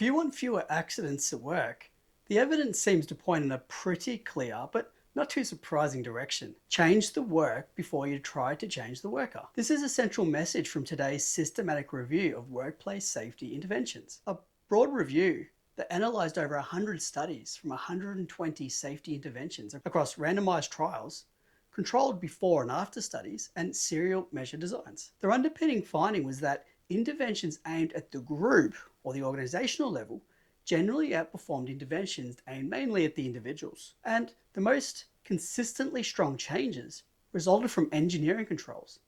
If you want fewer accidents at work, the evidence seems to point in a pretty clear but not too surprising direction. Change the work before you try to change the worker. This is a central message from today's systematic review of workplace safety interventions. A broad review that analysed over 100 studies from 120 safety interventions across randomised trials, controlled before and after studies, and serial measure designs. Their underpinning finding was that interventions aimed at the group or the organisational level generally outperformed interventions aimed mainly at the individuals. And the most consistently strong changes resulted from engineering controls,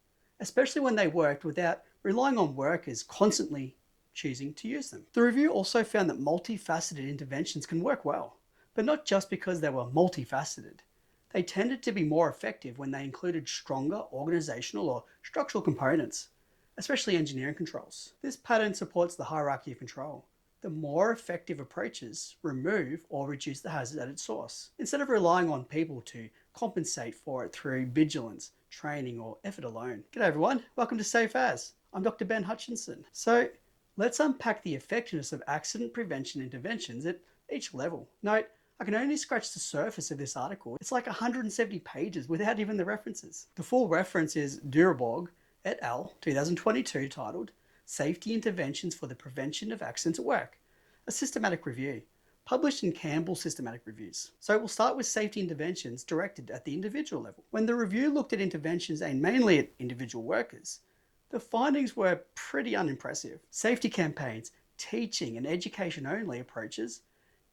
especially when they worked without relying on workers constantly choosing to use them. The review also found that multifaceted interventions can work well, but not just because they were multifaceted. They tended to be more effective when they included stronger organisational or structural components, especially engineering controls. This pattern supports the hierarchy of control. The more effective approaches remove or reduce the hazard at its source, instead of relying on people to compensate for it through vigilance, training, or effort alone. G'day everyone, welcome to Safe As. I'm Dr. Ben Hutchinson. So let's unpack the effectiveness of accident prevention interventions at each level. Note, I can only scratch the surface of this article. It's like 170 pages without even the references. The full reference is Duraborg et al. 2022, titled Safety Interventions for the Prevention of Accidents at Work, a systematic review, published in Campbell Systematic Reviews. So we'll start with safety interventions directed at the individual level. When the review looked at interventions aimed mainly at individual workers, the findings were pretty unimpressive. Safety campaigns, teaching and education only approaches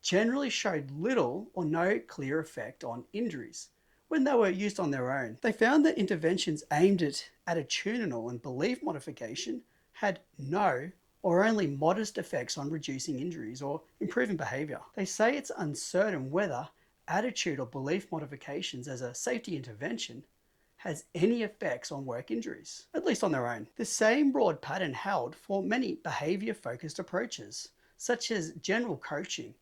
generally showed little or no clear effect on injuries when they were used on their own. They found that interventions aimed at attitudinal and belief modification had no or only modest effects on reducing injuries or improving behaviour. They say it's uncertain whether attitude or belief modifications as a safety intervention has any effects on work injuries, at least on their own. The same broad pattern held for many behaviour-focused approaches, such as general coaching,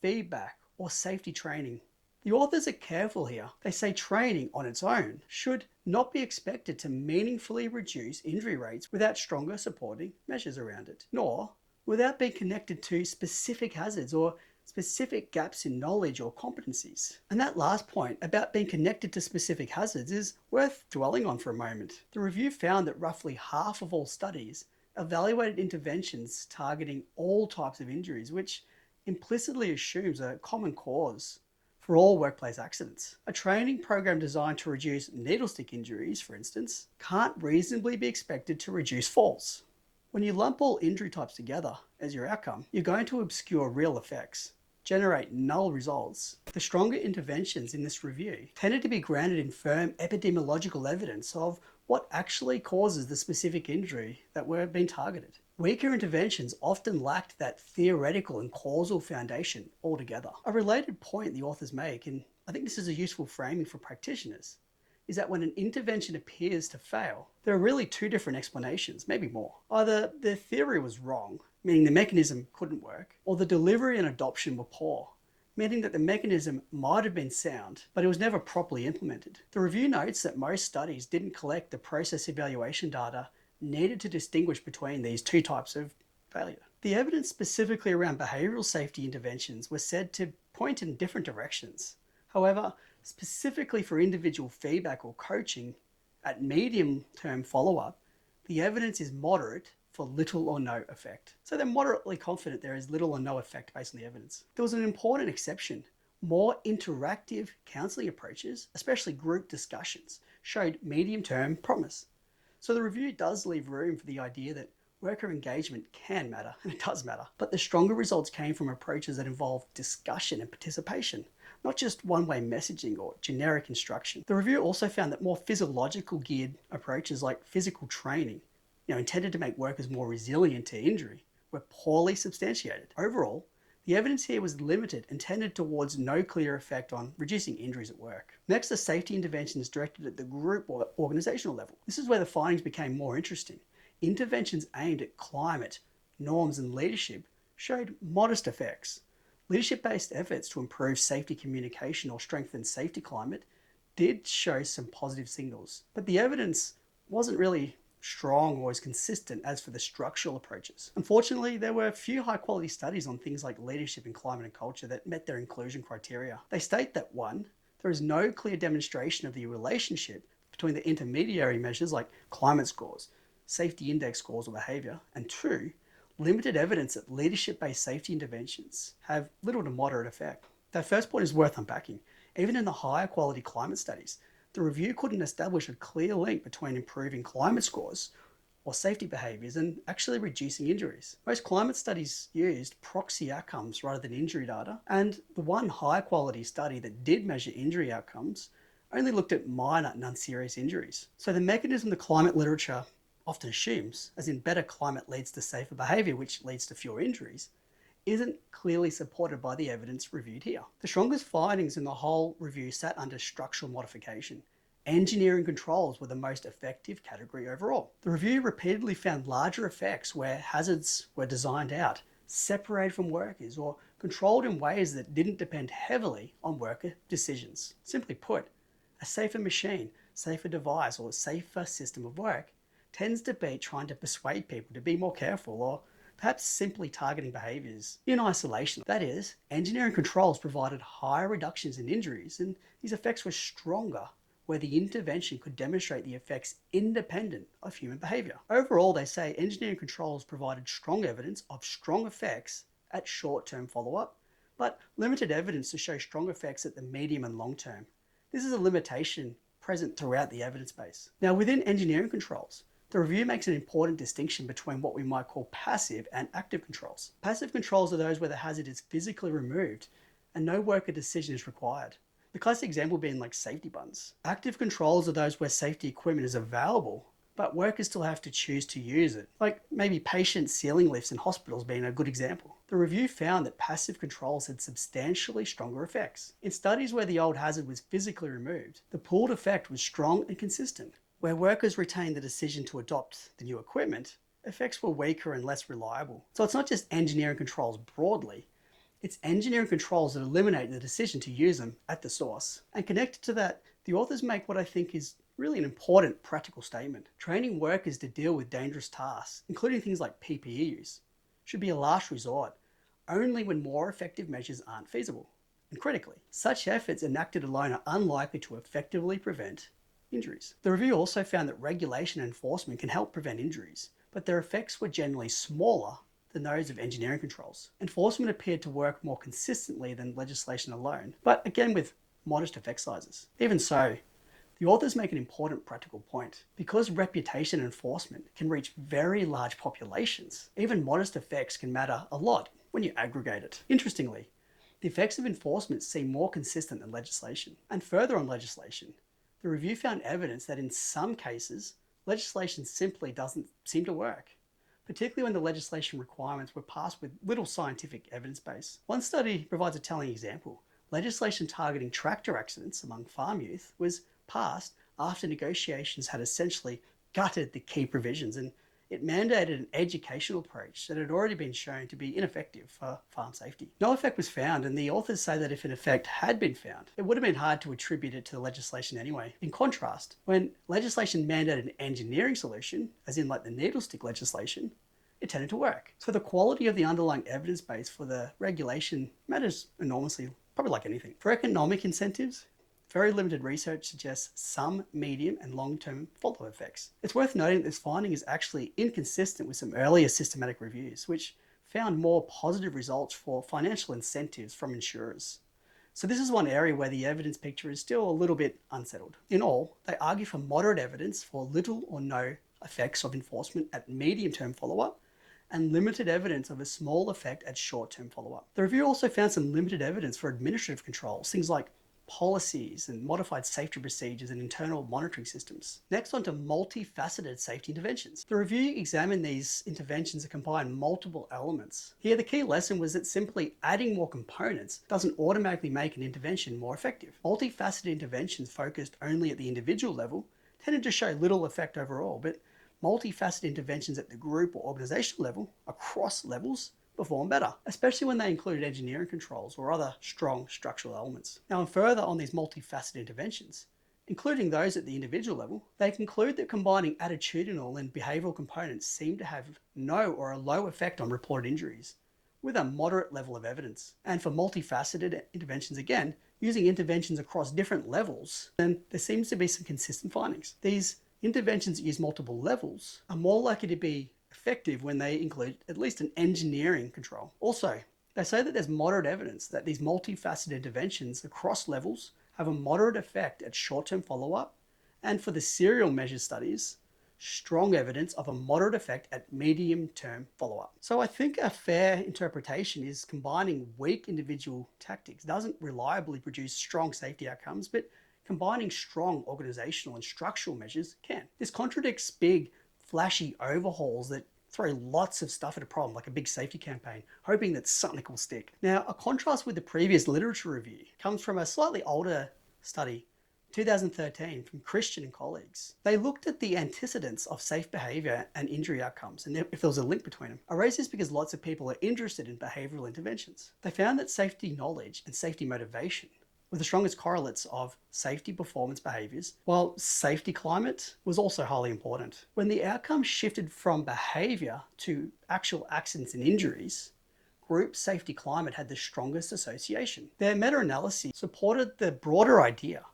feedback, or safety training. The authors are careful here. They say training on its own should not be expected to meaningfully reduce injury rates without stronger supporting measures around it, nor without being connected to specific hazards or specific gaps in knowledge or competencies. And that last point about being connected to specific hazards is worth dwelling on for a moment. The review found that roughly half of all studies evaluated interventions targeting all types of injuries, which implicitly assumes a common cause for all workplace accidents. A training program designed to reduce needle stick injuries, for instance, can't reasonably be expected to reduce falls. When you lump all injury types together as your outcome, you're going to obscure real effects, generate null results. The stronger interventions in this review tended to be grounded in firm epidemiological evidence of what actually causes the specific injury that were being targeted. Weaker interventions often lacked that theoretical and causal foundation altogether. A related point the authors make, and I think this is a useful framing for practitioners, is that when an intervention appears to fail, there are really two different explanations, maybe more. Either the theory was wrong, meaning the mechanism couldn't work, or the delivery and adoption were poor, meaning that the mechanism might have been sound, but it was never properly implemented. The review notes that most studies didn't collect the process evaluation data needed to distinguish between these two types of failure. The evidence specifically around behavioural safety interventions was said to point in different directions. However, specifically for individual feedback or coaching at medium-term follow-up, the evidence is moderate for little or no effect. So they're moderately confident there is little or no effect based on the evidence. There was an important exception. More interactive counselling approaches, especially group discussions, showed medium-term promise. So the review does leave room for the idea that worker engagement can matter, and it does matter. But the stronger results came from approaches that involve discussion and participation, not just one-way messaging or generic instruction. The review also found that more physiological geared approaches like physical training, intended to make workers more resilient to injury, were poorly substantiated. Overall, the evidence here was limited and tended towards no clear effect on reducing injuries at work. Next are safety interventions directed at the group or organisational level. This is where the findings became more interesting. Interventions aimed at climate, norms and leadership showed modest effects. Leadership-based efforts to improve safety communication or strengthen safety climate did show some positive signals, but the evidence wasn't really strong or as consistent as for the structural approaches. Unfortunately, there were few high-quality studies on things like leadership in climate and culture that met their inclusion criteria. They state that 1, there is no clear demonstration of the relationship between the intermediary measures like climate scores, safety index scores or behaviour, and 2, limited evidence that leadership-based safety interventions have little to moderate effect. That first point is worth unpacking. Even in the higher quality climate studies, the review couldn't establish a clear link between improving climate scores or safety behaviours and actually reducing injuries. Most climate studies used proxy outcomes rather than injury data, and the one high quality study that did measure injury outcomes only looked at minor non-serious injuries. So the mechanism the climate literature often assumes, as in better climate leads to safer behaviour which leads to fewer injuries, isn't clearly supported by the evidence reviewed here. The strongest findings in the whole review sat under structural modification. Engineering controls were the most effective category overall. The review repeatedly found larger effects where hazards were designed out, separated from workers, or controlled in ways that didn't depend heavily on worker decisions. Simply put, a safer machine, safer device, or safer system of work tends to be trying to persuade people to be more careful or perhaps simply targeting behaviours in isolation. That is, engineering controls provided higher reductions in injuries, and these effects were stronger where the intervention could demonstrate the effects independent of human behaviour. Overall, they say engineering controls provided strong evidence of strong effects at short-term follow-up, but limited evidence to show strong effects at the medium and long term. This is a limitation present throughout the evidence base. Now, within engineering controls, the review makes an important distinction between what we might call passive and active controls. Passive controls are those where the hazard is physically removed and no worker decision is required. The classic example being like safety buttons. Active controls are those where safety equipment is available, but workers still have to choose to use it, like maybe patient ceiling lifts in hospitals being a good example. The review found that passive controls had substantially stronger effects. In studies where the old hazard was physically removed, the pooled effect was strong and consistent. Where workers retained the decision to adopt the new equipment, effects were weaker and less reliable. So it's not just engineering controls broadly, it's engineering controls that eliminate the decision to use them at the source. And connected to that, the authors make what I think is really an important practical statement. Training workers to deal with dangerous tasks, including things like PPE use, should be a last resort, only when more effective measures aren't feasible. And critically, such efforts enacted alone are unlikely to effectively prevent injuries. The review also found that regulation and enforcement can help prevent injuries, but their effects were generally smaller than those of engineering controls. Enforcement appeared to work more consistently than legislation alone, but again with modest effect sizes. Even so, the authors make an important practical point. Because reputation enforcement can reach very large populations, even modest effects can matter a lot when you aggregate it. Interestingly, the effects of enforcement seem more consistent than legislation. And further on legislation, the review found evidence that in some cases, legislation simply doesn't seem to work, particularly when the legislation requirements were passed with little scientific evidence base. One study provides a telling example. Legislation targeting tractor accidents among farm youth was passed after negotiations had essentially gutted the key provisions, and it mandated an educational approach that had already been shown to be ineffective for farm safety. No effect was found, and the authors say that if an effect had been found, it would have been hard to attribute it to the legislation anyway. In contrast, when legislation mandated an engineering solution, as in like the needle stick legislation, it tended to work. So the quality of the underlying evidence base for the regulation matters enormously, probably like anything. For economic incentives, very limited research suggests some medium and long-term follow effects. It's worth noting that this finding is actually inconsistent with some earlier systematic reviews, which found more positive results for financial incentives from insurers. So this is one area where the evidence picture is still a little bit unsettled. In all, they argue for moderate evidence for little or no effects of enforcement at medium-term follow-up, and limited evidence of a small effect at short-term follow-up. The review also found some limited evidence for administrative controls, things like policies and modified safety procedures and internal monitoring systems. Next, on to multifaceted safety interventions. The review examined these interventions that combine multiple elements. Here, the key lesson was that simply adding more components doesn't automatically make an intervention more effective. Multifaceted interventions focused only at the individual level tended to show little effect overall, but multifaceted interventions at the group or organizational level, across levels, perform better, especially when they included engineering controls or other strong structural elements. Now, and further on these multifaceted interventions, including those at the individual level, they conclude that combining attitudinal and behavioral components seem to have no or a low effect on reported injuries, with a moderate level of evidence. And for multifaceted interventions, again, using interventions across different levels, then there seems to be some consistent findings. These interventions that use multiple levels are more likely to be effective when they include at least an engineering control. Also, they say that there's moderate evidence that these multifaceted interventions across levels have a moderate effect at short-term follow-up, and for the serial measure studies, strong evidence of a moderate effect at medium-term follow-up. So I think a fair interpretation is combining weak individual tactics doesn't reliably produce strong safety outcomes, but combining strong organizational and structural measures can. This contradicts big, flashy overhauls that throw lots of stuff at a problem, like a big safety campaign, hoping that something will stick. Now, a contrast with the previous literature review comes from a slightly older study, 2013, from Christian and colleagues. They looked at the antecedents of safe behavior and injury outcomes, and if there was a link between them. I raise this because lots of people are interested in behavioral interventions. They found that safety knowledge and safety motivation were the strongest correlates of safety performance behaviors, while safety climate was also highly important. When the outcome shifted from behavior to actual accidents and injuries, group safety climate had the strongest association. Their meta-analysis supported the broader idea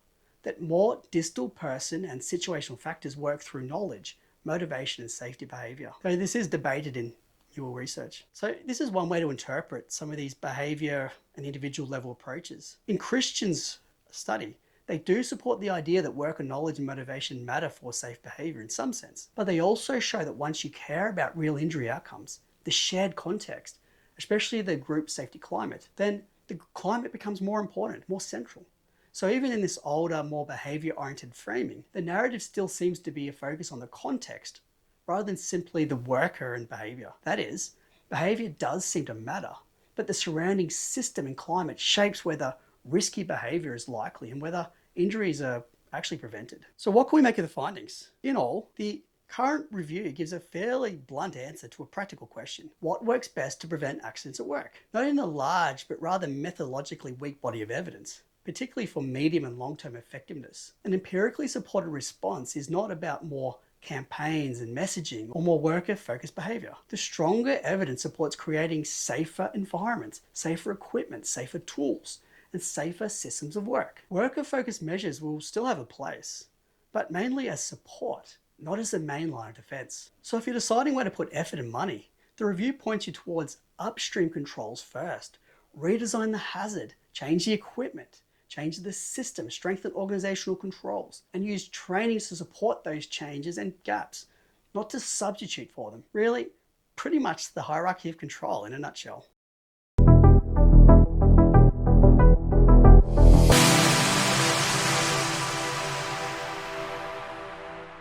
that more distal person and situational factors work through knowledge, motivation, and safety behavior. So this is debated in your research. So this is one way to interpret some of these behavior and individual level approaches. In Christian's study, they do support the idea that work and knowledge and motivation matter for safe behavior in some sense, but they also show that once you care about real injury outcomes, the shared context, especially the group safety climate, then the climate becomes more important, more central. So even in this older, more behavior-oriented framing, the narrative still seems to be a focus on the context rather than simply the worker and behavior. That is, behavior does seem to matter, but the surrounding system and climate shapes whether risky behavior is likely and whether injuries are actually prevented. So what can we make of the findings? In all, the current review gives a fairly blunt answer to a practical question. What works best to prevent accidents at work? Not in a large, but rather methodologically weak body of evidence, particularly for medium and long-term effectiveness. An empirically supported response is not about more campaigns and messaging or more worker-focused behavior. The stronger evidence supports creating safer environments, safer equipment, safer tools, and safer systems of work. Worker-focused measures will still have a place, but mainly as support, not as the main line of defense. So if you're deciding where to put effort and money, the review points you towards upstream controls first. Redesign the hazard, change the equipment, change the system, strengthen organizational controls, and use trainings to support those changes and gaps, not to substitute for them. Really, pretty much the hierarchy of control in a nutshell.